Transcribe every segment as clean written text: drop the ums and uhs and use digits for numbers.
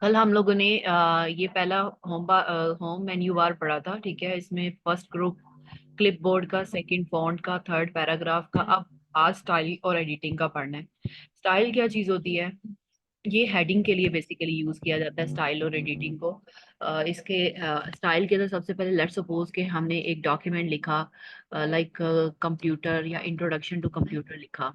कल हम लोगों ने ये पहला होम मेन्यू बार पढ़ा था। ठीक है, इसमें फर्स्ट ग्रुप क्लिपबोर्ड का, सेकंड फॉन्ट का, थर्ड पैराग्राफ का। अब आज स्टाइल और एडिटिंग का पढ़ना है। स्टाइल क्या चीज होती है? ये हेडिंग के लिए बेसिकली यूज किया जाता है स्टाइल और एडिटिंग को। इसके स्टाइल के अंदर सबसे पहले लेट्स सपोज के हमने एक डॉक्यूमेंट लिखा, लाइक कंप्यूटर या इंट्रोडक्शन टू कंप्यूटर लिखा।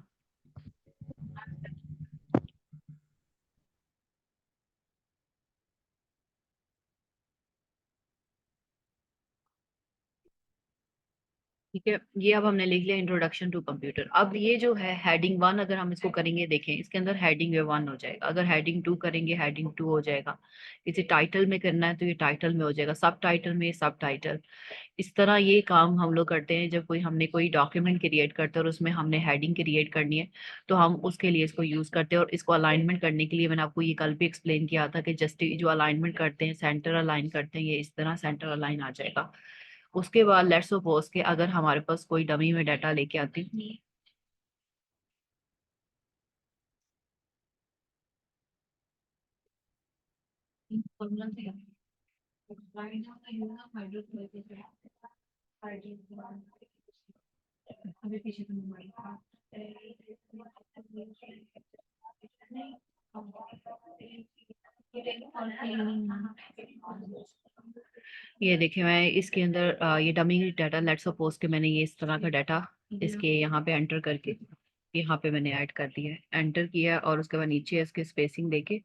ठीक है, ये अब हमने लिख लिया इंट्रोडक्शन टू कंप्यूटर। अब ये जो है हेडिंग वन, अगर हम इसको करेंगे, देखें इसके अंदर हेडिंग वन हो जाएगा। अगर हेडिंग टू करेंगे, हेडिंग टू हो जाएगा। इसे टाइटल में करना है तो ये टाइटल में हो जाएगा, सब टाइटल में सब टाइटल। इस तरह ये काम हम लोग करते हैं जब हमने कोई डॉक्यूमेंट क्रिएट करते हैं और उसमें हमने हेडिंग क्रिएट करनी है, तो हम उसके लिए इसको यूज करते हैं। और इसको अलाइनमेंट करने के लिए मैंने आपको ये कल भी एक्सप्लेन किया था कि जस्ट जो अलाइनमेंट करते हैं, सेंटर अलाइन करते हैं, ये इस तरह सेंटर अलाइन आ जाएगा। उसके बाद लेट्स सपोज के अगर हमारे पास कोई डमी में डाटा लेके आती हूँ। ये देखिए, मैं इसके अंदर ये डमी डाटा, लेट्स सपोज के मैंने ये इस तरह का डाटा इसके यहाँ पे एंटर करके यहाँ पे मैंने ऐड कर दिया है, एंटर किया, और उसके बाद नीचे इसके स्पेसिंग देके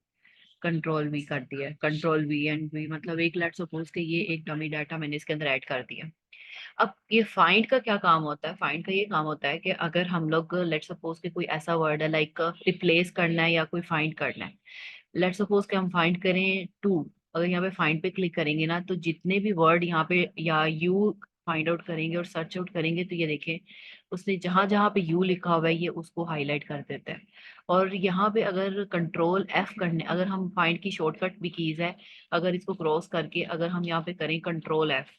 कंट्रोल वी कर दिया है। कंट्रोल वी एंड वी मतलब एक, लेट्स सपोज के ये एक डमी डाटा मैंने इसके अंदर ऐड कर दिया। अब ये फाइंड का क्या काम होता है? फाइंड का ये काम होता है कि अगर हम लोग लेट्स सपोज के कोई ऐसा वर्ड है, लाइक रिप्लेस करना है या कोई फाइंड करना है। लेट्स सपोज कि हम फाइंड करें टू। अगर यहाँ पे फाइंड पे क्लिक करेंगे ना, तो जितने भी वर्ड यहाँ पे या यू फाइंड आउट करेंगे और सर्च आउट करेंगे, तो ये देखें उसने जहां जहां पे यू लिखा हुआ है ये उसको हाईलाइट कर देता है। और यहाँ पे अगर कंट्रोल एफ करने, अगर हम फाइंड की शॉर्टकट भी कीज है, अगर इसको क्रॉस करके अगर हम यहाँ पे करें कंट्रोल एफ,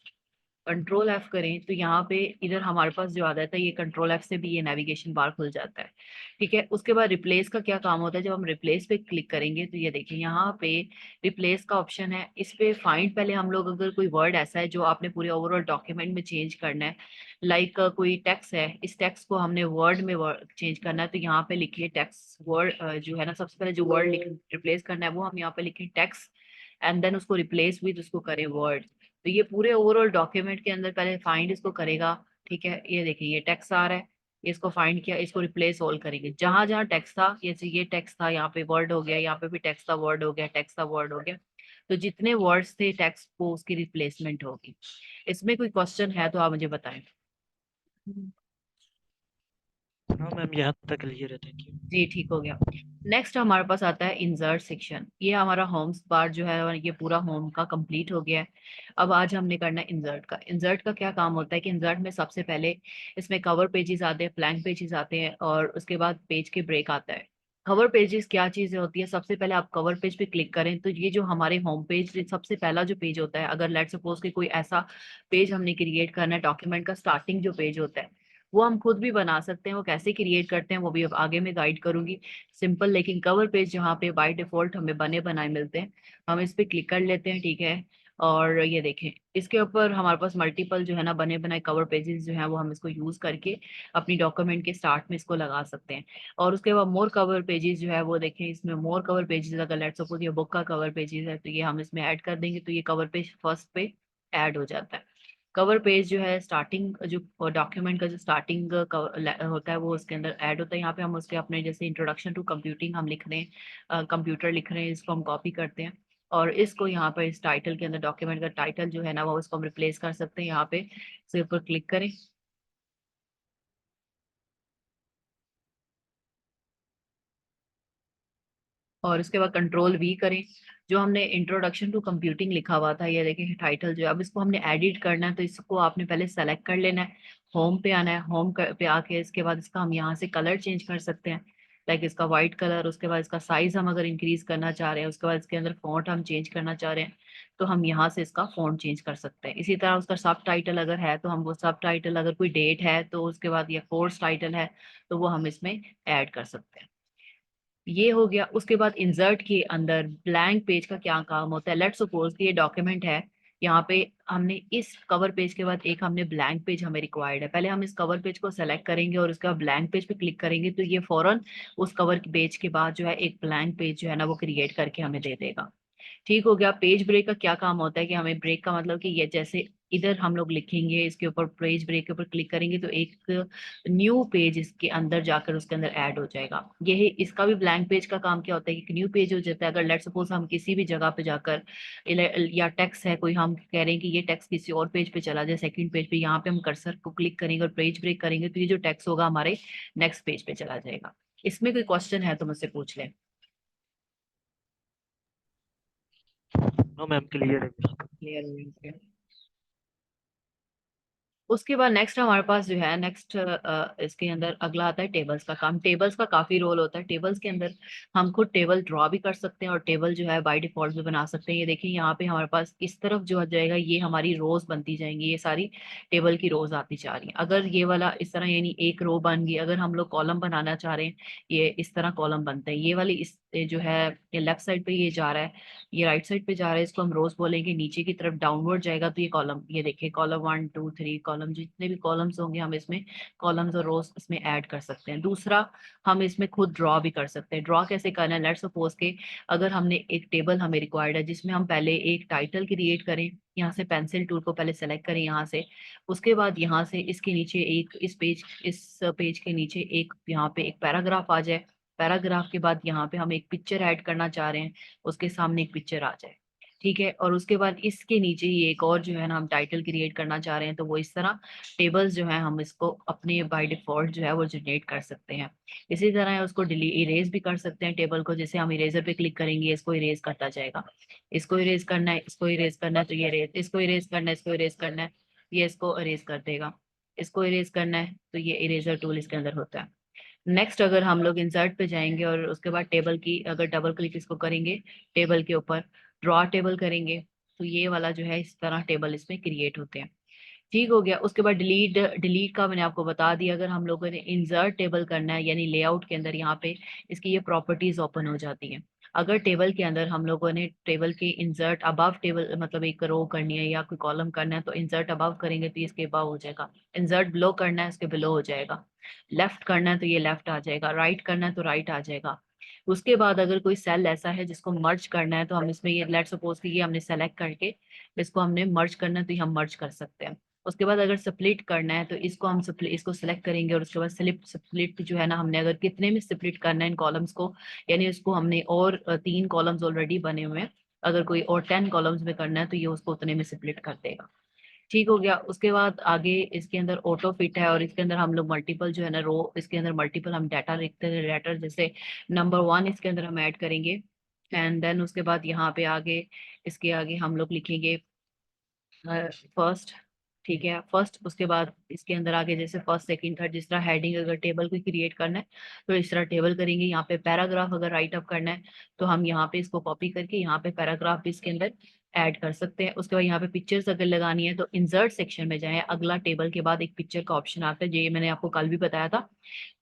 कंट्रोल एफ करें, तो यहाँ पे इधर हमारे पास जो आ जाता है, ये कंट्रोल एफ से भी ये नेविगेशन बार खुल जाता है। ठीक है, उसके बाद रिप्लेस का क्या काम होता है? जब हम रिप्लेस पे क्लिक करेंगे तो ये देखिए यहाँ पे रिप्लेस का ऑप्शन है। इस पे फाइंड, पहले हम लोग अगर कोई वर्ड ऐसा है जो आपने पूरे ओवरऑल डॉक्यूमेंट में चेंज करना है, लाइक कोई टेक्स्ट है, इस टेक्स्ट को हमने वर्ड में चेंज करना है, तो यहाँ पे लिखिए टेक्स्ट वर्ड, जो है ना, सबसे पहले जो वर्ड रिप्लेस करना है वो हम यहाँ पे लिखें टेक्स्ट, एंड देन उसको रिप्लेस विद उसको करें वर्ड। तो ये पूरे ओवरऑल डॉक्यूमेंट के अंदर पहले फाइंड इसको करेगा। ठीक है, ये देखिए ये टेक्स्ट आ रहा है, इसको फाइंड किया, इसको रिप्लेस ऑल करेंगे। जहां जहां टेक्स्ट था, ये टेक्स्ट था, यहाँ पे वर्ड हो गया, यहाँ पे भी टेक्स्ट था, वर्ड हो गया, टेक्स्ट था, वर्ड हो गया। तो जितने वर्ड्स थे टेक्स्ट को उसकी रिप्लेसमेंट होगी। इसमें कोई क्वेश्चन है तो आप मुझे बताएं। हाँ मैम, यहाँ तक क्लियर है, थैंक यू। जी ठीक हो गया। नेक्स्ट हमारे पास आता है इंसर्ट सेक्शन। ये हमारा होम्स पार्ट जो है ये पूरा होम का कंप्लीट हो गया है। अब आज हमने करना है इंसर्ट का। इंसर्ट का क्या काम होता है कि इंसर्ट में सबसे पहले इसमें कवर पेजेस आते हैं, ब्लैंक पेजेस आते हैं, और उसके बाद पेज के ब्रेक आता है। कवर पेजेस क्या चीजें होती है? सबसे पहले आप कवर पेज पे क्लिक करें तो ये जो हमारे होम पेज, सबसे पहला जो पेज होता है, अगर लेट सपोज कि कोई ऐसा पेज हमने क्रिएट करना है, डॉक्यूमेंट का स्टार्टिंग जो पेज होता है वो हम खुद भी बना सकते हैं। वो कैसे क्रिएट करते हैं वो भी अब आगे मैं गाइड करूंगी। सिंपल, लेकिन कवर पेज जहाँ पे बाय डिफॉल्ट हमें बने बनाए मिलते हैं, हम इस पे क्लिक कर लेते हैं। ठीक है, और ये देखें इसके ऊपर हमारे पास मल्टीपल जो है ना बने बनाए कवर पेजेस जो है वो हम इसको यूज करके अपनी डॉक्यूमेंट के स्टार्ट में इसको लगा सकते हैं। और उसके बाद मोर कवर पेजेस जो है वो देखें, इसमें मोर कवर पेजेस, अगर लेट्स सपोज ये बुक का कवर पेजेस है तो ये हम इसमें ऐड कर देंगे, तो ये कवर पेज फर्स्ट पे ऐड हो जाता है। कवर पेज जो है स्टार्टिंग, जो डॉक्यूमेंट का जो स्टार्टिंग होता है वो उसके अंदर ऐड होता है। यहाँ पे हम उसके अपने जैसे इंट्रोडक्शन टू कंप्यूटिंग हम लिख रहे हैं, कंप्यूटर लिख रहे हैं, इसको हम कॉपी करते हैं और इसको यहाँ पर इस टाइटल के अंदर, डॉक्यूमेंट का टाइटल जो है ना वो इसको हम रिप्लेस कर सकते हैं। यहाँ पे इसे ऊपर क्लिक करें और उसके बाद कंट्रोल वी करें। जो हमने इंट्रोडक्शन टू कंप्यूटिंग लिखा हुआ था, ये देखिए टाइटल जो है, अब इसको हमने एडिट करना है तो इसको आपने पहले सेलेक्ट कर लेना है। होम पे आना है, पे आके इसके बाद इसका हम यहाँ से कलर चेंज कर सकते हैं, लाइक इसका वाइट कलर। उसके बाद इसका साइज हम अगर इंक्रीज करना चाह रहे हैं, उसके बाद इसके अंदर फॉन्ट हम चेंज करना चाह रहे हैं, तो हम यहाँ से इसका फॉन्ट चेंज कर सकते हैं। इसी तरह उसका सब टाइटल अगर है तो हम वो सब टाइटल, अगर कोई डेट है तो उसके बाद, या कोर्स टाइटल है तो वो हम इसमें ऐड कर सकते हैं। ये हो गया। उसके बाद इंसर्ट के अंदर ब्लैंक पेज का क्या काम होता है। लेट्स सपोज कि ये डॉक्यूमेंट है, यहाँ पे हमने इस कवर पेज के बाद एक हमने ब्लैंक पेज हमें रिक्वायर्ड है। पहले हम इस कवर पेज को सेलेक्ट करेंगे और उसके बाद ब्लैंक पेज पे क्लिक करेंगे, तो ये फौरन उस कवर पेज के बाद जो है एक ब्लैंक पेज जो है ना वो क्रिएट करके हमें दे देगा। ठीक हो गया। पेज ब्रेक का क्या काम होता है कि हमें ब्रेक का मतलब कि ये जैसे इधर हम लोग लिखेंगे, इसके ऊपर पेज ब्रेक के ऊपर क्लिक करेंगे तो एक न्यू पेज इसके अंदर जाकर उसके अंदर ऐड हो जाएगा। ये है इसका भी। ब्लैंक पेज का काम क्या होता है कि न्यू पेज हो जाता है। अगर लेट सपोज हम किसी भी जगह पे जाकर या टेक्स्ट है कोई, हम कह रहे हैं कि ये टेक्स्ट किसी और पेज पे चला जाए, सेकंड पेज पे, यहाँ पे हम कर्सर को क्लिक करेंगे और पेज ब्रेक करेंगे तो ये जो टेक्स्ट होगा हमारे नेक्स्ट पेज पे चला जाएगा। इसमें कोई क्वेश्चन है तो मुझसे पूछ लें। नो मैम, क्लियर है मेरा तो। क्लियर हो गया। उसके बाद नेक्स्ट हमारे पास जो है नेक्स्ट इसके अंदर अगला आता है टेबल्स का काम। टेबल्स का काफी रोल होता है। टेबल्स के अंदर हम खुद टेबल ड्रॉ भी कर सकते हैं और टेबल जो है बाय डिफॉल्ट भी बना सकते हैं। ये देखिए यहाँ पे हमारे पास इस तरफ जो आ जाएगा ये हमारी रोज बनती जाएंगी, ये सारी टेबल की रोज आती जा रही है। अगर ये वाला इस तरह यानी एक रो बन गई, अगर हम लोग कॉलम बनाना चाह रहे हैं, ये इस तरह कॉलम बनते हैं। ये वाली इस ये जो है ये लेफ्ट साइड पे ये जा रहा है, ये राइट साइड पे जा रहा है, इसको हम रोज बोलेंगे। नीचे की तरफ डाउनवर्ड जाएगा तो ये कॉलम, ये देखिए कॉलम 1 2 3 कॉलम, जितने भी कॉलम्स होंगे हम इसमें कॉलम्स और रोज इसमें ऐड कर सकते हैं। दूसरा, हम इसमें खुद ड्रॉ भी कर सकते हैं। ड्रॉ कैसे करना है, लेट्स सपोज के अगर हमने एक टेबल हमें रिक्वायर्ड है जिसमें हम पहले एक टाइटल क्रिएट करें, यहाँ से पेंसिल टूल को पहले सेलेक्ट करें यहाँ से। उसके बाद यहाँ से इसके नीचे एक इस पेज के नीचे एक यहाँ पे एक पैराग्राफ आ जाए। पैराग्राफ के बाद यहाँ पे हम एक पिक्चर ऐड करना चाह रहे हैं, उसके सामने एक पिक्चर आ जाए। ठीक है। और उसके बाद इसके नीचे ही एक और जो है ना हम टाइटल क्रिएट करना चाह रहे हैं, तो वो इस तरह टेबल्स जो है हम इसको अपने बाय डिफॉल्ट जो है वो जनरेट कर सकते हैं। इसी तरह उसको डिलीट इरेज भी कर सकते हैं टेबल को। जैसे हम इरेजर पे क्लिक करेंगे इसको इरेज करता जाएगा। इसको इरेज करना है, इसको इरेज करना है तो ये इरेज, इसको इरेज करना है, इसको इरेज करना है, ये इसको इरेज कर देगा। इसको इरेज करना है तो ये इरेजर टूल इसके अंदर होता है। नेक्स्ट अगर हम लोग इंसर्ट पे जाएंगे और उसके बाद टेबल की अगर डबल क्लिक इसको करेंगे, टेबल के ऊपर ड्रॉ टेबल करेंगे तो ये वाला जो है इस तरह टेबल इसमें क्रिएट होते हैं। ठीक हो गया। उसके बाद डिलीट, डिलीट का मैंने आपको बता दिया। अगर हम लोगों ने इंसर्ट टेबल करना है यानी लेआउट के अंदर यहाँ पे इसकी ये प्रॉपर्टीज ओपन हो जाती हैं। अगर टेबल के अंदर हम लोगों ने टेबल के इंसर्ट अबव टेबल मतलब एक रो करनी है या कोई कॉलम करना है तो इंसर्ट अबव करेंगे तो इसके अबव हो जाएगा। इंसर्ट बिलो करना है इसके बिलो हो जाएगा। लेफ्ट करना है तो ये लेफ्ट आ जाएगा, राइट करना है तो राइट आ जाएगा। उसके बाद अगर कोई सेल ऐसा है जिसको मर्ज करना है तो हम इसमें ये लेट्स सपोज कि ये हमने सेलेक्ट करके इसको हमने मर्ज करना है तो ये हम मर्ज कर सकते हैं। उसके बाद अगर स्प्लिट करना है तो इसको हम इसको सेलेक्ट करेंगे और उसके बाद स्प्लिट जो है ना हमने अगर कितने में स्प्लिट करना है इन कॉलम्स को, यानी उसको हमने और 3 कॉलम्स ऑलरेडी बने हुए हैं, अगर कोई और 10 कॉलम्स में करना है तो ये उसको उतने में स्प्लिट कर देगा। ठीक हो गया। उसके बाद आगे इसके अंदर ऑटो फिट है और इसके अंदर हम लोग मल्टीपल जो है ना रो, इसके अंदर मल्टीपल हम डाटा लिखते हैं। डाटा जैसे नंबर 1 इसके अंदर हम ऐड करेंगे एंड देन उसके बाद यहाँ पे आगे इसके आगे हम लोग लिखेंगे फर्स्ट। ठीक है फर्स्ट। उसके बाद इसके अंदर आगे जैसे फर्स्ट सेकंड थर्ड, जिस तरह हेडिंग अगर टेबल को क्रिएट करना है तो इस तरह टेबल करेंगे। यहाँ पे पैराग्राफ अगर राइट अप करना है तो हम यहाँ पे इसको कॉपी करके यहाँ पे पैराग्राफ भी इसके अंदर ऐड कर सकते हैं। उसके बाद यहाँ पे पिक्चर्स अगर लगानी है तो इंसर्ट सेक्शन में जाएं, अगला टेबल के बाद एक पिक्चर का ऑप्शन आता है, जो ये मैंने आपको कल भी बताया था।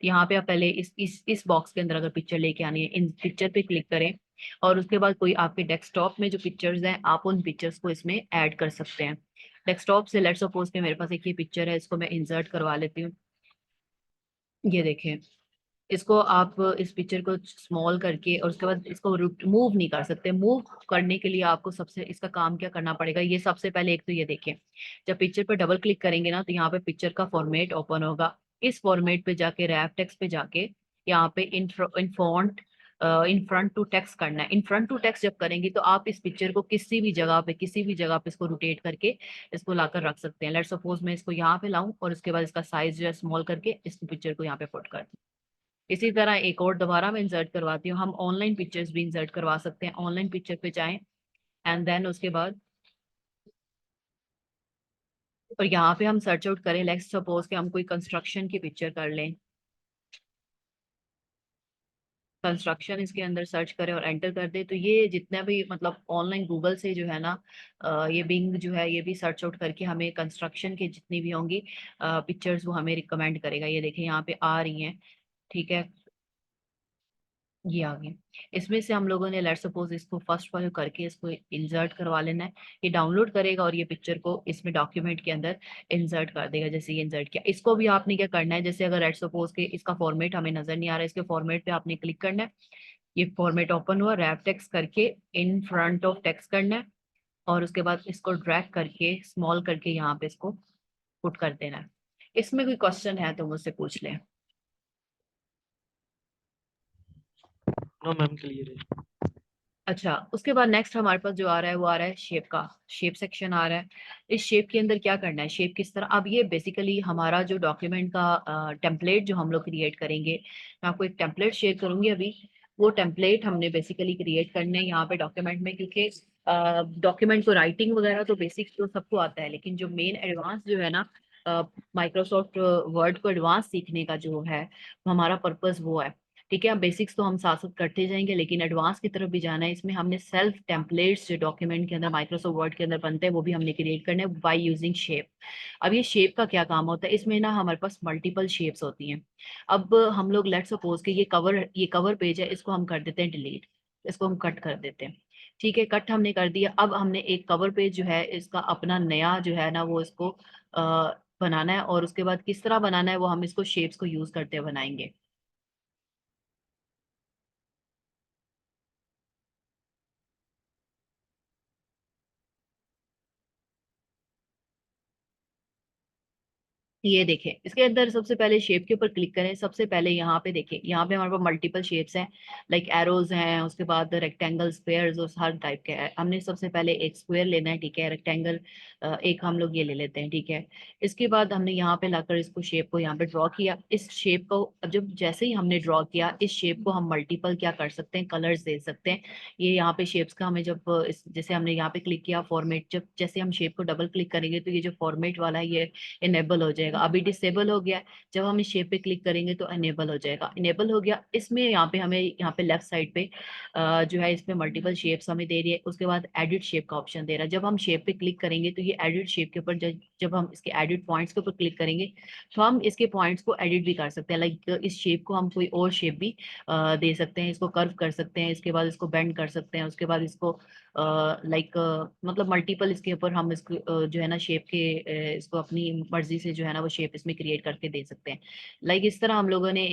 यहाँ पे आप पहले इस बॉक्स के अंदर अगर पिक्चर लेके आनी है, इन पिक्चर पे क्लिक करें और उसके बाद कोई आपके डेस्कटॉप में जो पिक्चर्स हैं आप उन पिक्चर्स को इसमें ऐड कर सकते हैं। डेस्कटॉप से लेट्स सपोज कि मेरे पास एक ये पिक्चर है, इसको मैं इंसर्ट करवा लेती हूँ। ये देखें, इसको आप इस पिक्चर को स्मॉल करके और उसके बाद इसको मूव नहीं कर सकते। मूव करने के लिए आपको सबसे इसका काम क्या करना पड़ेगा, ये सबसे पहले एक तो ये देखें, जब पिक्चर पर डबल क्लिक करेंगे ना तो यहाँ पे पिक्चर का फॉर्मेट ओपन होगा। इस फॉर्मेट पे जाके रैप टेक्स्ट पे जाके यहाँ पे in font in front to text करना है। इन फ्रंट टू टेक्स्ट जब करेंगे तो आप इस पिक्चर को किसी भी जगह पे इसको रोटेट करके इसको लाकर रख सकते हैं। लेट्स सपोज मैं इसको यहाँ पे लाऊं और उसके बाद इसका साइज जो है स्मॉल करके इस पिक्चर को यहाँ पे पुट कर दूं। इसी तरह एक और दोबारा मैं इंसर्ट करवाती हूँ। हम ऑनलाइन पिक्चर्स भी इंसर्ट करवा सकते हैं। ऑनलाइन पिक्चर पे जाएं एंड देन उसके बाद और यहाँ पे हम सर्च आउट करें। लेट्स सपोज कि हम कोई कंस्ट्रक्शन की पिक्चर कर लें, कंस्ट्रक्शन इसके अंदर सर्च करें और एंटर कर दे तो ये जितना भी मतलब ऑनलाइन गूगल से जो है ना ये बिंग जो है ये भी सर्च आउट करके हमें कंस्ट्रक्शन के जितनी भी होंगी पिक्चर्स वो हमें रिकमेंड करेगा। ये देखें यहाँ पे आ रही हैं। ठीक है। ये आ गए। इसमें से हम लोगों ने लेट्स सपोज इसको फर्स्ट वाले करके इसको इंसर्ट करवा लेना है। ये डाउनलोड करेगा और ये पिक्चर को इसमें डॉक्यूमेंट के अंदर इंसर्ट कर देगा। जैसे ये इंसर्ट किया, इसको भी आपने क्या करना है, जैसे अगर लेट्स सपोज के इसका फॉर्मेट हमें नजर नहीं आ रहा है, इसके फॉर्मेट पे आपने क्लिक करना है। ये फॉर्मेट ओपन हुआ, रैप टेक्स्ट करके इन फ्रंट ऑफ टेक्स्ट करना है और उसके बाद इसको ड्रैग करके स्मॉल करके यहाँ पे इसको पुट कर देना है। इसमें कोई क्वेश्चन है तो मुझसे पूछ लें। नो मैम, क्लियर है। अच्छा, उसके बाद नेक्स्ट हमारे पास जो आ रहा है वो आ रहा है शेप का। शेप सेक्शन आ रहा है। इस शेप के अंदर क्या करना है, शेप किस तरह, अब ये बेसिकली हमारा जो डॉक्यूमेंट का टेम्पलेट जो हम लोग क्रिएट करेंगे, मैं आपको एक टेम्पलेट शेयर करूंगी अभी। वो टेम्पलेट हमने बेसिकली क्रिएट करने हैं यहाँ पे डॉक्यूमेंट में, क्योंकि डॉक्यूमेंट को राइटिंग वगैरह तो बेसिक तो सबको आता है, लेकिन जो मेन एडवांस जो है ना, माइक्रोसॉफ्ट वर्ड को एडवांस सीखने का जो है हमारा पर्पस वो है। ठीक है, अब बेसिक्स तो हम साथ साथ करते जाएंगे, लेकिन एडवांस की तरफ भी जाना है। इसमें हमने सेल्फ टेम्पलेट्स जो डॉक्यूमेंट के अंदर माइक्रोसॉफ्ट वर्ड के अंदर बनते हैं वो भी हमने क्रिएट करने हैं बाय यूजिंग शेप। अब ये शेप का क्या काम होता है, इसमें ना हमारे पास मल्टीपल शेप्स होती हैं। अब हम लोग लेट्स सपोज कि ये कवर पेज है, इसको हम कर देते हैं डिलीट, इसको हम कट कर देते हैं। ठीक है, कट हमने कर दिया। अब हमने एक कवर पेज जो है इसका अपना नया जो है ना वो इसको बनाना है, और उसके बाद किस तरह बनाना है वो हम इसको शेप्स को यूज करते हुए बनाएंगे। ये देखें, इसके अंदर सबसे पहले शेप के ऊपर क्लिक करें। सबसे पहले यहाँ पे देखें, यहाँ पे हमारे पास मल्टीपल शेप्स हैं, लाइक एरोज हैं, उसके बाद रेक्टेंगल, स्क्वायर्स और हर टाइप के हैं। हमने सबसे पहले एक स्क्वायर लेना है, ठीक है, रेक्टेंगल एक हम लोग ये ले लेते हैं, ठीक है। इसके बाद हमने यहाँ पे लाकर इसको शेप को यहाँ पे ड्रॉ किया। इस शेप को अब जब जैसे ही हमने ड्रॉ किया, इस शेप को हम मल्टीपल क्या कर सकते हैं, कलर्स दे सकते हैं। ये यहाँ पे शेप्स का हमें जब जैसे हमने यहाँ पे क्लिक किया फॉर्मेट, जब जैसे हम शेप को डबल क्लिक करेंगे तो ये जो फॉर्मेट वाला है ये इनेबल हो जाएगा। अभी डिसेबल हो गया है, जब हम इस शेप पे क्लिक करेंगे तो इनेबल हो जाएगा। इनेबल हो गया। इसमें यहाँ पे हमें यहाँ पे लेफ्ट साइड पे जो है इसमें मल्टीपल शेप्स हमें दे रही है। उसके बाद एडिट शेप का ऑप्शन दे रहा है। जब हम शेप पे क्लिक करेंगे तो ये एडिट शेप के ऊपर जब हम इसके एडिट पॉइंट्स के ऊपर क्लिक करेंगे तो हम इसके पॉइंट्स को एडिट भी कर सकते हैं। लाइक इस शेप को हम कोई और शेप भी दे सकते हैं, इसको कर्व कर सकते हैं, इसके बाद इसको बेंड कर सकते हैं, उसके बाद इसको लाइक मतलब मल्टीपल इसके ऊपर हम इसको जो है ना शेप के इसको अपनी मर्जी से जो है ना वो शेप इसमें क्रिएट करके दे सकते हैं। लाइक इस तरह हम लोगों ने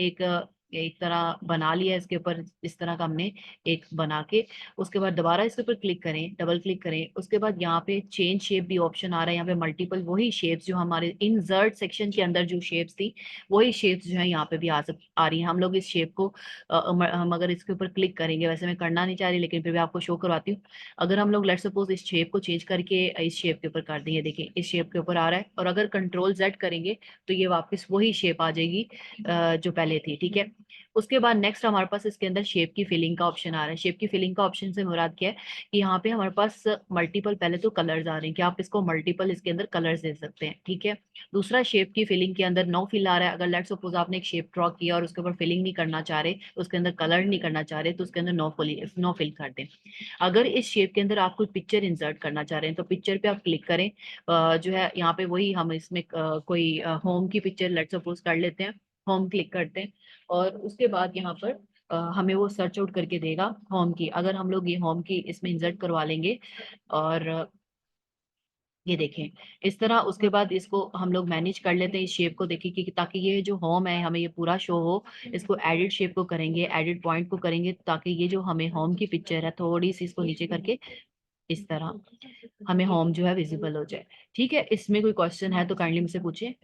एक तरह बना लिया इसके ऊपर। इस तरह का हमने एक बना के उसके बाद दोबारा इसके ऊपर क्लिक करें, डबल क्लिक करें, उसके बाद यहाँ पे चेंज शेप भी ऑप्शन आ रहा है। यहाँ पे मल्टीपल वही शेप्स जो हमारे इंसर्ट सेक्शन के अंदर जो शेप्स थी वही शेप्स जो है यहाँ पे भी आ रही हैं। हम लोग इस शेप को हम अगर इसके ऊपर क्लिक करेंगे, वैसे मैं करना नहीं चाह रही लेकिन फिर भी आपको शो करवाती हूँ। अगर हम लोग लेट सपोज इस शेप को चेंज करके इस शेप के ऊपर कर देंगे, देखिए इस शेप के ऊपर आ रहा है, और अगर कंट्रोल जेड करेंगे तो ये वापस वही शेप आ जाएगी जो पहले थी, ठीक है। उसके बाद नेक्स्ट हमारे पास इसके अंदर शेप की फिलिंग का ऑप्शन आ रहा है। शेप की फिलिंग का ऑप्शन से मुराद क्या है कि यहाँ पे हमारे पास मल्टीपल पहले तो कलर्स आ रहे हैं कि आप इसको मल्टीपल इसके अंदर कलर्स दे सकते हैं, ठीक है। दूसरा, शेप की फिलिंग के अंदर नो फिल आ रहा है। अगर लेट सपोज आपने एक शेप ड्रॉ किया और उसके ऊपर फिलिंग नहीं करना चाह रहे, उसके अंदर कलर नहीं करना चाह रहे, तो उसके अंदर नो फिल कर दें। अगर इस शेप के अंदर आप कोई पिक्चर इंसर्ट करना चाह रहे हैं तो पिक्चर पे आप क्लिक करें। जो है यहाँ पे वही हम इसमें कोई होम की पिक्चर लेट सपोज कर लेते हैं। होम क्लिक करते हैं और उसके बाद यहाँ पर हमें वो सर्च आउट करके देगा होम की। अगर हम लोग ये होम की इसमें इंसर्ट करवा लेंगे और ये देखें इस तरह, उसके बाद इसको हम लोग मैनेज कर लेते हैं इस शेप को, देखिए कि ताकि ये जो होम है हमें ये पूरा शो हो। इसको एडिट शेप को करेंगे, एडिट पॉइंट को करेंगे ताकि ये जो हमें होम की पिक्चर है थोड़ी सी इसको नीचे करके इस तरह हमें होम जो है विजिबल हो जाए। ठीक है, इसमें कोई क्वेश्चन है तो काइंडली मुझसे पूछिए।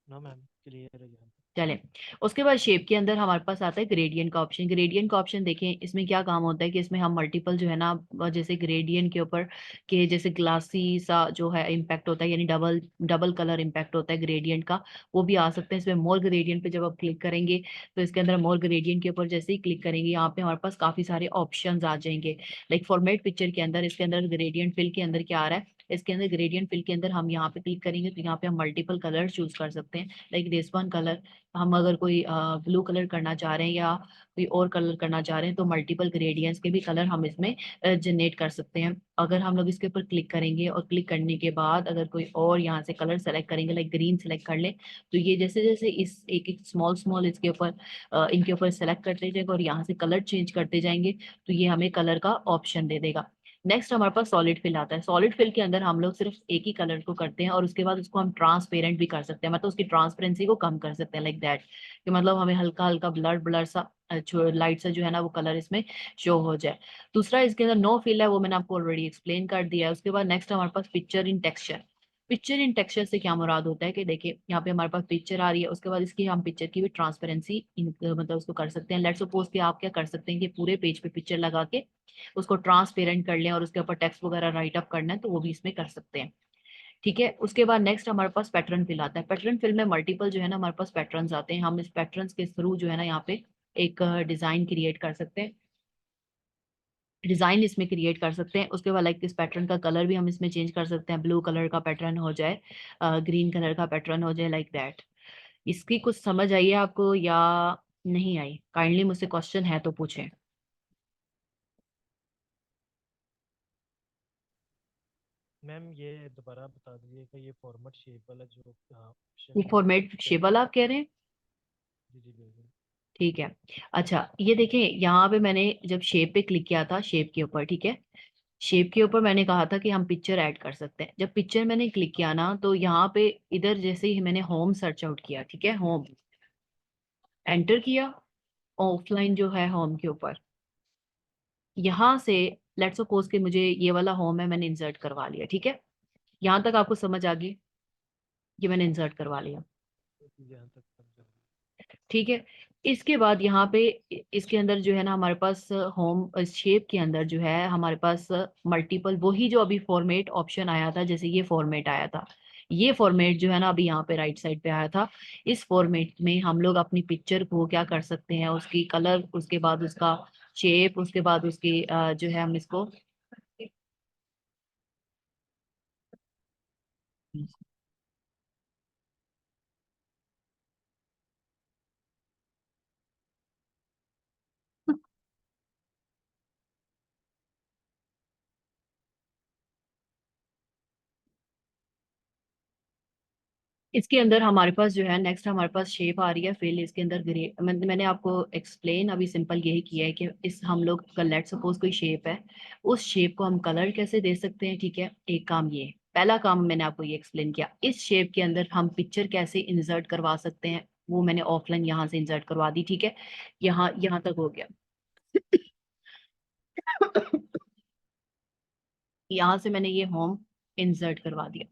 नो मैम, क्लियर है यहाँ चलें, उसके बाद शेप के अंदर हमारे पास आता है ग्रेडियंट का ऑप्शन। ग्रेडियंट का ऑप्शन देखें, इसमें क्या काम होता है कि इसमें हम मल्टीपल जो है ना जैसे ग्रेडियंट के ऊपर के जैसे ग्लासी सा जो है इम्पैक्ट होता है, यानी डबल डबल कलर इम्पैक्ट होता है ग्रेडियंट का, वो भी आ सकते हैं इसमें। मोर ग्रेडियंट पे जब आप क्लिक करेंगे तो इसके अंदर मोर ग्रेडियंट के ऊपर जैसे ही क्लिक करेंगे यहाँ पे हमारे पास काफी सारे ऑप्शन आ जाएंगे। लाइक फॉर्मेट पिक्चर के अंदर इसके अंदर ग्रेडियंट फिल के अंदर क्या आ रहा है, इसके अंदर ग्रेडियंट फिल के अंदर हम यहाँ पे क्लिक करेंगे तो यहाँ पे हम मल्टीपल कलर चूज कर सकते हैं, लाइक दिस वन कलर। हम अगर कोई ब्लू कलर करना चाह रहे हैं या कोई और कलर करना चाह रहे हैं तो मल्टीपल ग्रेडियंट्स के भी कलर हम इसमें जनरेट कर सकते हैं। अगर हम लोग इसके ऊपर क्लिक करेंगे और क्लिक करने के बाद अगर कोई और यहाँ से कलर सेलेक्ट करेंगे, लाइक ग्रीन सेलेक्ट कर ले, तो ये जैसे जैसे इस एक एक स्मॉल स्मॉल इसके ऊपर इनके ऊपर सेलेक्ट करते जाएंगे और यहाँ से कलर चेंज करते जाएंगे तो ये हमें कलर का ऑप्शन दे देगा। नेक्स्ट हमारे पास सॉलिड फिल आता है। सॉलिड फिल के अंदर हम लोग सिर्फ एक ही कलर को करते हैं और उसके बाद उसको हम ट्रांसपेरेंट भी कर सकते हैं, मतलब उसकी ट्रांसपेरेंसी को कम कर सकते हैं, लाइक दैट, कि मतलब हमें हल्का हल्का ब्लर ब्लर सा लाइट सा जो है ना वो कलर इसमें शो हो जाए। दूसरा इसके अंदर नो फिल है, वो मैंने आपको ऑलरेडी एक्सप्लेन कर दिया है। उसके बाद नेक्स्ट हमारे पास picture in texture. Picture in texture से क्या मुराद होता है कि देखिए यहाँ पे हमारे पास पिक्चर आ रही है, उसके बाद इसकी हम पिक्चर की भी ट्रांसपेरेंसी मतलब उसको कर सकते हैं। लेट्स सपोज कि आप क्या कर सकते हैं कि पूरे पेज पे पिक्चर लगा के उसको ट्रांसपेरेंट कर लें और उसके ऊपर टेक्स्ट वगैरह राइट अप करना है तो वो भी इसमें कर सकते हैं। ठीक है, उसके बाद नेक्स्ट हमारे पास पैटर्न फिल आता है। पैटर्न फिल में मल्टीपल जो है ना हमारे पास पैटर्न्स आते हैं, हम इस पैटर्न्स के थ्रू जो है ना यहाँ पे एक डिजाइन क्रिएट कर सकते हैं, डिजाइन इसमें क्रिएट कर सकते हैं। उसके बाद लाइक इस पैटर्न का कलर भी हम इसमें चेंज कर सकते हैं, ब्लू कलर का पैटर्न हो जाए, ग्रीन कलर का पैटर्न हो जाए, लाइक दैट। इसकी कुछ समझ आई है आपको या नहीं आई? काइंडली मुझसे क्वेश्चन है तो पूछें। मैम ये दोबारा बता दीजिए कि ये फॉर्मेट शेप वाला जो ये ऑप्शन है फॉर्मेट क्या शेबल है? आप कह रहे हैं? जी जी बिल्कुल। ठीक है। अच्छा ये देखें, यहाँ पे मैंने जब शेप पे क्लिक किया था, शेप के ऊपर, ठीक है, शेप के ऊपर मैंने कहा था कि हम पिक्चर ऐड कर सकते हैं। जब पिक्चर मैंने क्लिक किया ना तो यहाँ पे इधर जैसे ही मैंने होम सर्च आउट किया, ठीक है, होम एंटर किया, ऑफलाइन जो है होम के ऊपर, यहाँ से लेट्स सपोज कि मुझे ये वाला होम है, मैंने इंसर्ट करवा लिया, ठीक है, यहाँ तक आपको समझ आ गई? ये मैंने इंसर्ट करवा लिया, यहाँ तक समझा। ठीक है। इसके बाद यहाँ पे इसके अंदर जो है ना हमारे पास होम शेप के अंदर जो है हमारे पास मल्टीपल, वही जो अभी फॉर्मेट ऑप्शन आया था, जैसे ये फॉर्मेट आया था, ये फॉर्मेट जो है ना अभी यहाँ पे राइट साइड पे आया था, इस फॉर्मेट में हम लोग अपनी पिक्चर को क्या कर सकते हैं, उसकी कलर, उसके बाद उसका शेप, उसके बाद उसकी जो है हम इसको इसके अंदर हमारे पास जो है नेक्स्ट हमारे पास शेप आ रही है फिल। इसके अंदर ग्रे मैंने आपको एक्सप्लेन अभी सिंपल यही किया है कि इस हम लोग लेट सपोज कोई शेप है, उस शेप को हम कलर कैसे दे सकते हैं, ठीक है। एक काम ये, पहला काम मैंने आपको ये एक्सप्लेन किया। इस शेप के अंदर हम पिक्चर कैसे इंसर्ट करवा सकते हैं, वो मैंने ऑफलाइन यहाँ से इंसर्ट करवा दी, ठीक है। यहाँ यहाँ तक हो गया। यहाँ से मैंने ये होम इंसर्ट करवा दिया,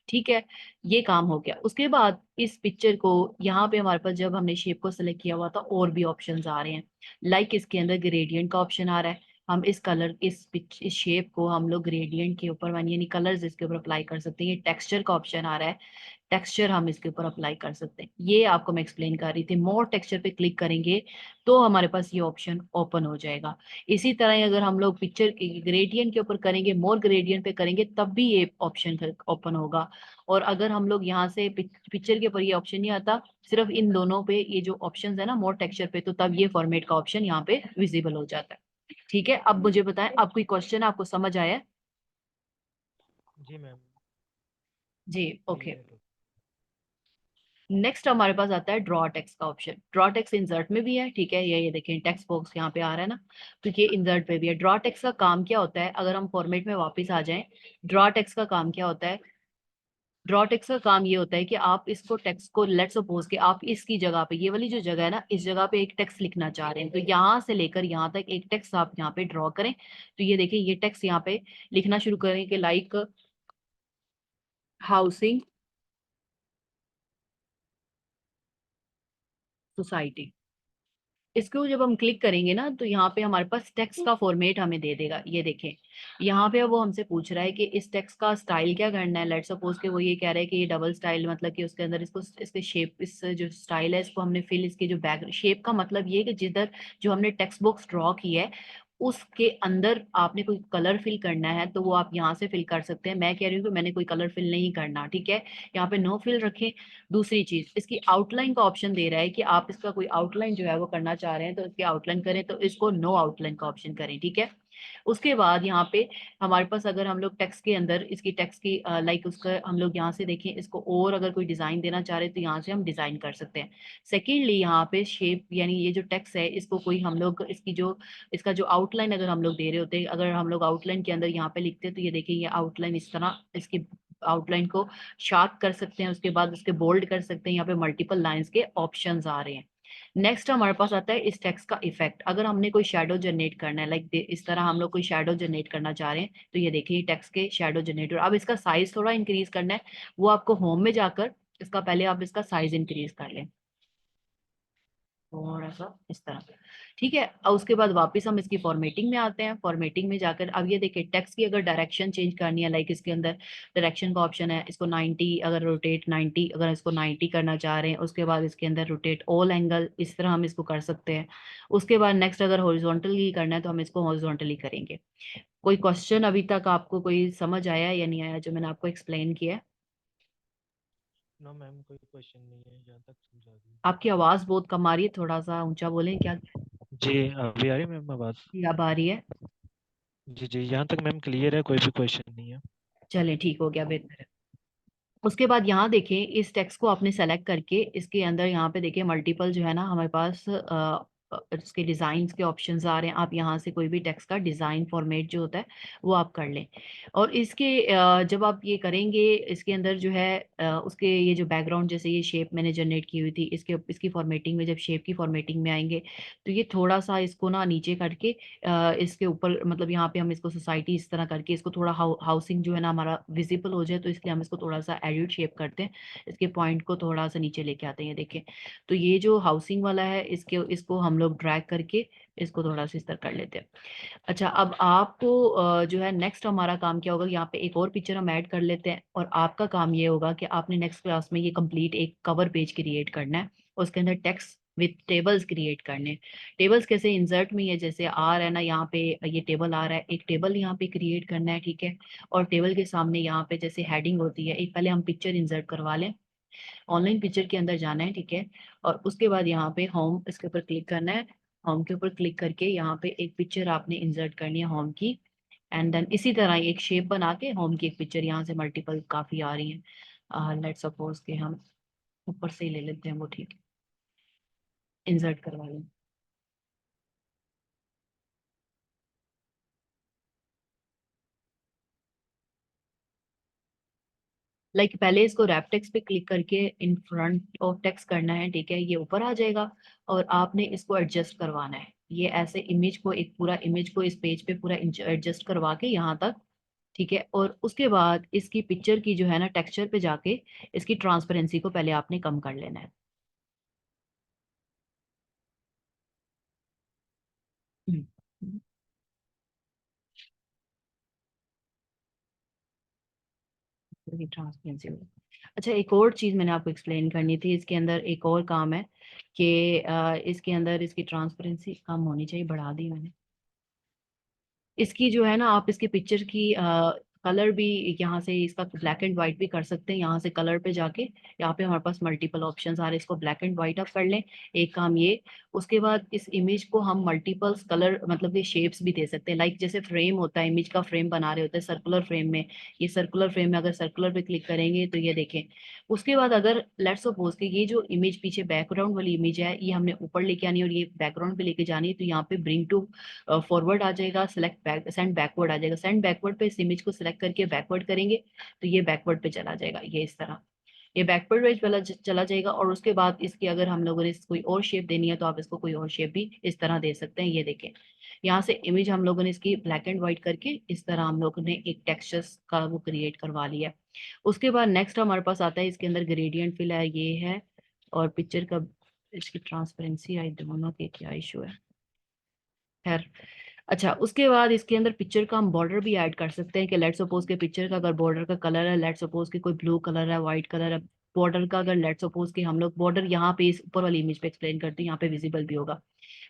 ठीक है, ये काम हो गया। उसके बाद इस पिक्चर को यहाँ पे हमारे पास जब हमने शेप को सिलेक्ट किया हुआ था और भी ऑप्शंस आ रहे हैं, लाइक इसके अंदर ग्रेडियंट का ऑप्शन आ रहा है। हम इस कलर इस शेप को हम लोग ग्रेडियंट के ऊपर यानी कलर्स इसके ऊपर अप्लाई कर सकते हैं। ये टेक्सचर का ऑप्शन आ रहा है, टेक्सचर हम इसके ऊपर अप्लाई कर सकते हैं। ये आपको मैं एक्सप्लेन कर रही थी। मोर टेक्सचर पे क्लिक करेंगे तो हमारे पास ये ऑप्शन ओपन हो जाएगा। इसी तरह ही अगर हम लोग पिक्चर के ग्रेडियंट के ऊपर करेंगे, मोर ग्रेडियंट पे करेंगे, तब भी ये ऑप्शन ओपन होगा। और अगर हम लोग यहाँ से पिक्चर के ऊपर ये ऑप्शन नहीं आता, सिर्फ इन दोनों पे ये जो ऑप्शन है ना मोर टेक्सचर पे, तो तब ये फॉर्मेट का ऑप्शन यहाँ पे विजिबल हो जाता है। ठीक है, अब मुझे बताएं, अब कोई क्वेश्चन आपको समझ आया? जी मैम जी, ओके। क्लियर है। नेक्स्ट हमारे पास आता है ड्रॉ टेक्स्ट का ऑप्शन। ड्रॉ टेक्स्ट इंसर्ट में भी है, ठीक है, ये देखिए टेक्स्ट बॉक्स यहाँ पे आ रहा है ना, तो ये इंसर्ट पे भी है। ड्रॉ टेक्स्ट का काम क्या होता है, अगर हम फॉर्मेट में वापस आ जाएं, ड्रॉ टेक्स्ट का काम क्या होता है? ड्रॉ टेक्स्ट का काम ये होता है कि आप इसको टेक्स्ट को लेट्स सपोज कि आप इसकी जगह पे, ये वाली जो जगह है ना, इस जगह पे एक टेक्स्ट लिखना चाह रहे हैं, तो यहाँ से लेकर यहाँ तक एक टेक्स्ट आप यहाँ पे ड्रॉ करें। तो ये देखिए ये टेक्स्ट यहाँ पे लिखना शुरू करें कि लाइक हाउसिंग सोसाइटी। इसको जब हम क्लिक करेंगे ना तो यहाँ पे हमारे पास टेक्स्ट का फॉर्मेट हमें दे देगा। ये देखें यहाँ पे वो हमसे पूछ रहा है कि इस टेक्स्ट का स्टाइल क्या करना है। लेट सपोज कि वो ये कह रहा है कि ये डबल स्टाइल, मतलब कि उसके अंदर इसको इसके शेप, इस जो स्टाइल है इसको हमने फिल, इसके जो बैक शेप का मतलब ये है कि जिधर जो हमने टेक्स्ट बॉक्स ड्रॉ की है उसके अंदर आपने कोई कलर फिल करना है तो वो आप यहाँ से फिल कर सकते हैं। मैं कह रही हूँ कि मैंने कोई कलर फिल नहीं करना, ठीक है, यहाँ पे नो फिल रखें। दूसरी चीज, इसकी आउटलाइन का ऑप्शन दे रहा है कि आप इसका कोई आउटलाइन जो है वो करना चाह रहे हैं तो इसकी आउटलाइन करें, तो इसको नो आउटलाइन का ऑप्शन करें, ठीक है। उसके बाद यहाँ पे हमारे पास अगर हम लोग टेक्स्ट के अंदर इसकी टेक्स्ट की लाइक उसका हम लोग यहाँ से देखें इसको, और अगर कोई डिजाइन देना चाह रहे हैं तो यहाँ से हम डिजाइन कर सकते हैं। सेकेंडली यहाँ पे शेप, यानी ये जो टेक्स्ट है इसको कोई हम लोग इसकी जो इसका जो आउटलाइन अगर हम लोग दे रहे होते हैं, अगर हम लोग आउटलाइन के अंदर यहाँ पे लिखते हैं तो ये देखिए ये आउटलाइन इस तरह इसकी आउटलाइन को शार्प कर सकते हैं, उसके बाद उसके बोल्ड कर सकते हैं। यहाँ पे मल्टीपल लाइंस के ऑप्शंस आ रहे हैं। नेक्स्ट हमारे पास आता है इस टेक्स्ट का इफेक्ट। अगर हमने कोई शेडो जनरेट करना है, लाइक इस तरह हम लोग कोई शेडो जनरेट करना चाह रहे हैं तो ये देखिए टेक्स्ट के शेडो जनरेटर। अब इसका साइज थोड़ा इंक्रीज करना है, वो आपको होम में जाकर इसका पहले आप इसका साइज इंक्रीज कर लें थोड़ा सा इस तरह, ठीक है। और उसके बाद वापस हम इसकी फॉर्मेटिंग में आते हैं। फॉर्मेटिंग में जाकर अब ये देखिए टेक्स्ट की अगर डायरेक्शन चेंज करनी है, लाइक इसके अंदर डायरेक्शन का ऑप्शन है, इसको 90 अगर रोटेट 90 अगर इसको 90 करना चाह रहे हैं, उसके बाद इसके अंदर रोटेट ऑल एंगल, इस तरह हम इसको कर सकते हैं। उसके बाद नेक्स्ट अगर हॉरिजॉन्टली करना है तो हम इसको हॉरिजॉन्टली करेंगे। कोई क्वेश्चन अभी तक आपको कोई समझ आया या नहीं आया जो मैंने आपको एक्सप्लेन किया है? ना मैम कोई क्वेश्चन नहीं है, यहाँ तक समझा दी। आपकी आवाज बहुत कम आ रही है, थोड़ा सा ऊंचा बोलें क्या? जी, अभी आ रही है मैम आवाज़? अब आ रही है? जी जी, यहाँ तक मैम क्लियर है, कोई भी क्वेश्चन नहीं है। चले ठीक हो गया, बेहतर है। उसके बाद यहाँ देखें इस टेक्स्ट को आपने सेलेक्ट करके इसके अंदर यहाँ पे देखिए मल्टीपल जो है ना हमारे पास इसके डिजाइन के ऑप्शंस आ रहे हैं। आप यहाँ से कोई भी टेक्स्ट का डिजाइन फॉर्मेट जो होता है वो आप कर लें। और इसके जब आप ये करेंगे इसके अंदर जो है उसके ये जो बैकग्राउंड जैसे ये शेप मैंने जनरेट की हुई थी, इसकी फॉर्मेटिंग में जब शेप की फॉर्मेटिंग में आएंगे तो ये थोड़ा सा इसको ना नीचे करके इसके ऊपर मतलब यहाँ पे हम इसको सोसाइटी इस तरह करके इसको थोड़ा हाउसिंग जो है ना हमारा विजिबल हो जाए, तो इसलिए हम इसको थोड़ा सा एडिट शेप करते हैं। इसके पॉइंट को थोड़ा सा नीचे लेके आते हैं, ये देखें। तो ये जो हाउसिंग वाला है इसके इसको हम लोग ड्रैग करके इसको थोड़ा सा इस तरह कर लेते हैं। अच्छा, अब आपको जो है नेक्स्ट हमारा काम क्या होगा, यहाँ पे एक और पिक्चर हम ऐड कर लेते हैं और आपका काम ये होगा कि आपने नेक्स्ट क्लास में ये कंप्लीट एक कवर पेज क्रिएट करना है। उसके अंदर टेक्स्ट विथ टेबल्स क्रिएट करने हैं। टेबल्स कैसे, इंसर्ट में ये जैसे आ रहा है ना, यहाँ पे ये टेबल आ रहा है, एक टेबल यहाँ पे क्रिएट करना है, ठीक है। और टेबल के सामने यहाँ पे जैसे हेडिंग होती है, एक पहले हम पिक्चर इंसर्ट करवा लें। ऑनलाइन पिक्चर के अंदर जाना है, ठीक है। और उसके बाद यहाँ पे होम इसके ऊपर क्लिक करना है। होम के ऊपर क्लिक करके यहाँ पे एक पिक्चर आपने इंसर्ट करनी है होम की। एंड देन इसी तरह एक शेप बना के होम की एक पिक्चर, यहाँ से मल्टीपल काफी आ रही है, लेट्स सपोज के हम ऊपर से ही ले लेते हैं वो, ठीक है, इंसर्ट करवा लें। लाइक पहले इसको रैप टेक्स्ट पे क्लिक करके इन फ्रंट ऑफ टेक्स्ट करना है, ठीक है, ये ऊपर आ जाएगा। और आपने इसको एडजस्ट करवाना है, ये ऐसे इमेज को एक पूरा इमेज को इस पेज पे पूरा एडजस्ट करवा के यहाँ तक, ठीक है। और उसके बाद इसकी पिक्चर की जो है ना टेक्सचर पे जाके इसकी ट्रांसपेरेंसी को पहले आपने कम कर लेना है। ट्रांसपेरेंसी। अच्छा, एक और चीज मैंने आपको एक्सप्लेन करनी थी, इसके अंदर एक और काम है कि इसके अंदर इसकी ट्रांसपेरेंसी कम होनी चाहिए, बढ़ा दी मैंने। इसकी जो है ना आप इसकी पिक्चर की कलर भी यहाँ से इसका ब्लैक एंड व्हाइट भी कर सकते हैं। यहाँ से कलर पे जाके यहाँ पे हमारे पास मल्टीपल ऑप्शंस आ रहे हैं, इसको ब्लैक एंड व्हाइट आप कर लें, एक काम ये। उसके बाद इस इमेज को हम मल्टीपल्स कलर मतलब ये शेप्स भी दे सकते हैं। लाइक जैसे फ्रेम होता है, इमेज का फ्रेम बना रहे होते हैं सर्कुलर फ्रेम में, ये सर्कुलर फ्रेम में अगर सर्कुलर पे क्लिक करेंगे तो ये देखें। उसके बाद अगर लेट्स सपोज कि ये जो इमेज पीछे बैकग्राउंड वाली इमेज है ये हमने ऊपर लेके आनी है और ये बैकग्राउंड पे लेके जानी है, तो यहाँ पे ब्रिंग टू फॉरवर्ड आ जाएगा, सेलेक्ट बैक सेंड बैकवर्ड आ जाएगा। सेंड बैकवर्ड पे इस इमेज को सिलेक्ट करके बैकवर्ड करेंगे तो ये बैकवर्ड पे चला जाएगा, ये इस तरह ये बैकवर्ड पेज वाला चला जाएगा। और उसके बाद इसकी अगर हम लोगों ने कोई और शेप देनी है तो आप इसको कोई और शेप भी इस तरह दे सकते हैं। ये देखें, यहाँ से इमेज हम लोगों ने इसकी ब्लैक एंड व्हाइट करके इस तरह हम लोगों ने एक टेक्सचर्स का वो क्रिएट करवा लिया। उसके बाद नेक्स्ट हमारे पास आता है इसके अंदर ग्रेडियंट फिल है, ये है। और पिक्चर का इसकी ट्रांसपेरेंसी आई दोनों के क्या इशू है, खैर। अच्छा, उसके बाद इसके अंदर पिक्चर का हम बॉर्डर भी ऐड कर सकते हैं कि लेट सपोज के पिक्चर का अगर बॉर्डर का कलर है, लेट सपोज के कोई ब्लू कलर है, व्हाइट कलर है बॉर्डर का, अगर लेट सपोज के हम लोग बॉर्डर यहाँ पे इस ऊपर वाली इमेज पे एक्सप्लेन करते हैं, यहाँ पे विजिबल भी होगा।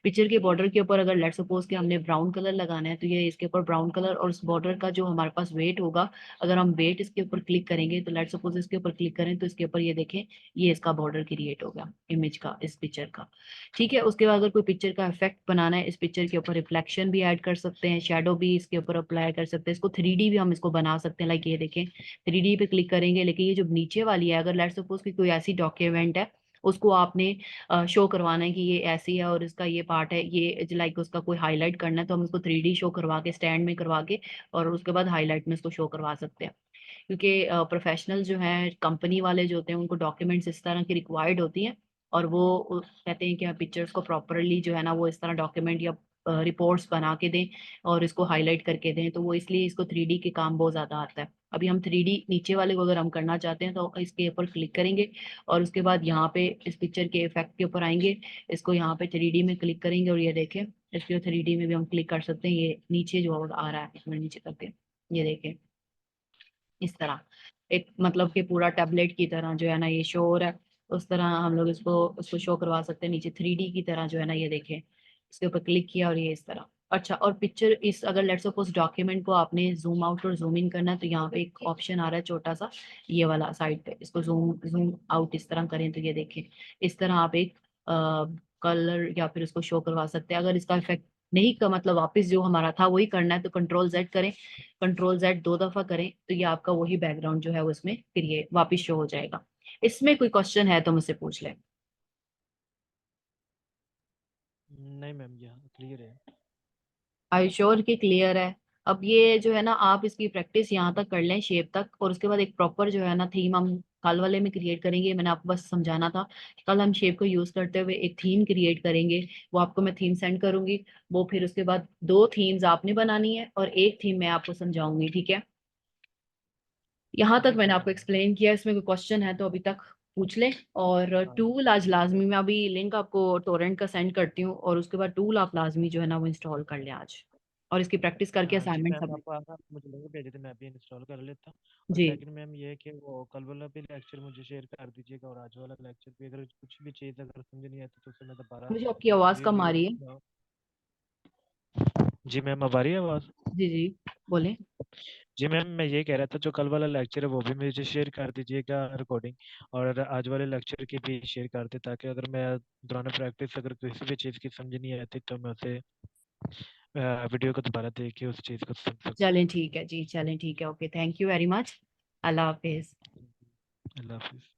पिक्चर के बॉर्डर के ऊपर अगर लेट सपोज कि हमने ब्राउन कलर लगाना है तो ये इसके ऊपर ब्राउन कलर और उस बॉर्डर का जो हमारे पास वेट होगा, अगर हम वेट इसके ऊपर क्लिक करेंगे तो लेट सपोज इसके ऊपर क्लिक करें तो इसके ऊपर ये देखें, ये इसका बॉर्डर क्रिएट हो गया इमेज का, इस पिक्चर का। ठीक है, उसके बाद अगर कोई पिक्चर का इफेक्ट बनाना है, इस पिक्चर के ऊपर रिफ्लेक्शन भी ऐड कर सकते हैं, शेडो भी इसके ऊपर अप्लाई कर सकते हैं, इसको 3D भी हम इसको बना सकते हैं। लाइक ये देखें, 3D पे क्लिक करेंगे, लेकिन ये जो नीचे वाली है, अगर लेट सपोज कि कोई ऐसी डॉक्यूमेंट है उसको आपने शो करवाना है कि ये ऐसी है और इसका ये पार्ट है, ये लाइक उसका कोई हाईलाइट करना है, तो हम उसको 3D शो करवा के स्टैंड में करवा के और उसके बाद हाईलाइट में इसको शो करवा सकते हैं। क्योंकि प्रोफेशनल जो है, कंपनी वाले जो होते हैं, उनको डॉक्यूमेंट्स इस तरह की रिक्वायर्ड होती हैं और वो कहते हैं कि पिक्चर्स को प्रॉपरली जो है ना वो इस तरह डॉक्यूमेंट या रिपोर्ट्स बना के दें और इसको हाईलाइट करके दें, तो वो इसलिए इसको 3D के काम बहुत ज्यादा आता है। अभी हम 3D नीचे वाले को अगर हम करना चाहते हैं तो इसके ऊपर क्लिक करेंगे और उसके बाद यहाँ पे इस पिक्चर के इफेक्ट के ऊपर आएंगे, इसको यहाँ पे 3D में क्लिक करेंगे और ये देखें, इसके 3D में भी हम क्लिक कर सकते हैं। ये नीचे जो आ रहा है, इसमें नीचे करते हैं, ये देखें इस तरह एक मतलब कि पूरा टैबलेट की तरह जो है ना ये शो हो रहा है। उस तरह हम लोग इसको शो करवा सकते हैं नीचे 3D की तरह जो है ना, ये देखें, इसके ऊपर क्लिक किया और ये इस तरह। अच्छा, और पिक्चर इस अगर लेट्स सपोज डॉक्यूमेंट को आपने जूम आउट और जूम इन करना है तो यहाँ पे एक ऑप्शन आ रहा है छोटा सा, ये वाला साइड पे, इसको जूम जूम आउट इस तरह करें तो ये देखें, इस तरह आप एक कलर या फिर इसको शो करवा सकते हैं। अगर इसका इफेक्ट नहीं का मतलब वापस जो हमारा था वही करना है तो कंट्रोल जेड करें, कंट्रोल जेड 2 दफा करें तो ये आपका वही बैकग्राउंड जो है वो इसमें क्रिएट वापस शो हो जाएगा। इसमें कोई क्वेश्चन है तो मुझसे पूछ लें। नहीं मैम, यहाँ क्लियर है। आई श्योर कि क्लियर है। अब ये जो है ना आप इसकी प्रैक्टिस यहाँ तक कर लें शेप तक, और उसके बाद एक प्रॉपर जो है ना थीम हम कल वाले में क्रिएट करेंगे। मैंने आपको बस समझाना था कि कल हम शेप को यूज करते हुए एक थीम क्रिएट करेंगे, वो आपको मैं थीम सेंड करूंगी। वो फिर उसके बाद 2 थीम्स आपने बनानी है और एक थीम मैं आपको समझाऊंगी, ठीक है। यहाँ तक मैंने ठीक आपको है मैम। एक्सप्लेन किया, इसमें कोई क्वेश्चन है तो अभी तक पूछ लें। और हाँ टूल आज लाजमी, मैं अभी लिंक आपको टोरेंट का सेंड करती हूँ और उसके बाद टूल आप लाजमी जो है ना वो इंस्टॉल कर लें आज, और इसकी प्रैक्टिस करके हाँ जी असाइनमेंट मैम, सबमिट। आप मुझे लिंक भेज देते, मैं भी इंस्टॉल कर लेता हूँ। और जी, सेकंड मैम ये है कि वो कल वाला भी लेक्चर मुझे शेयर कर दीजिएगा, और आज वाला लेक्चर भी, अगर कुछ भी चीज़ अगर समझ नहीं आती तो उसे मैं दोबारा मुझे आपकी आवाज़ कम आ रिव्यू। रही है। जी मैम, अब आ रही है आवाज़? जी जी, बोलें। जी मैम, मैं ये कह रहा था जो कल वाला लेक्चर है वो भी मुझे शेयर कर दीजिएगा रिकॉर्डिंग, और आज वाले लेक्चर की भी शेयर कर दे, ताकि अगर मैं दौरान प्रैक्टिस अगर किसी भी चीज़ की समझ नहीं आती तो मैं उसे वीडियो को दोबारा देख के उस चीज़ को समझ सकूँ। चलें ठीक है जी, चलें ठीक है, okay, thank you very much. अल्लाह हाफिज। अल्लाह हाफिज़।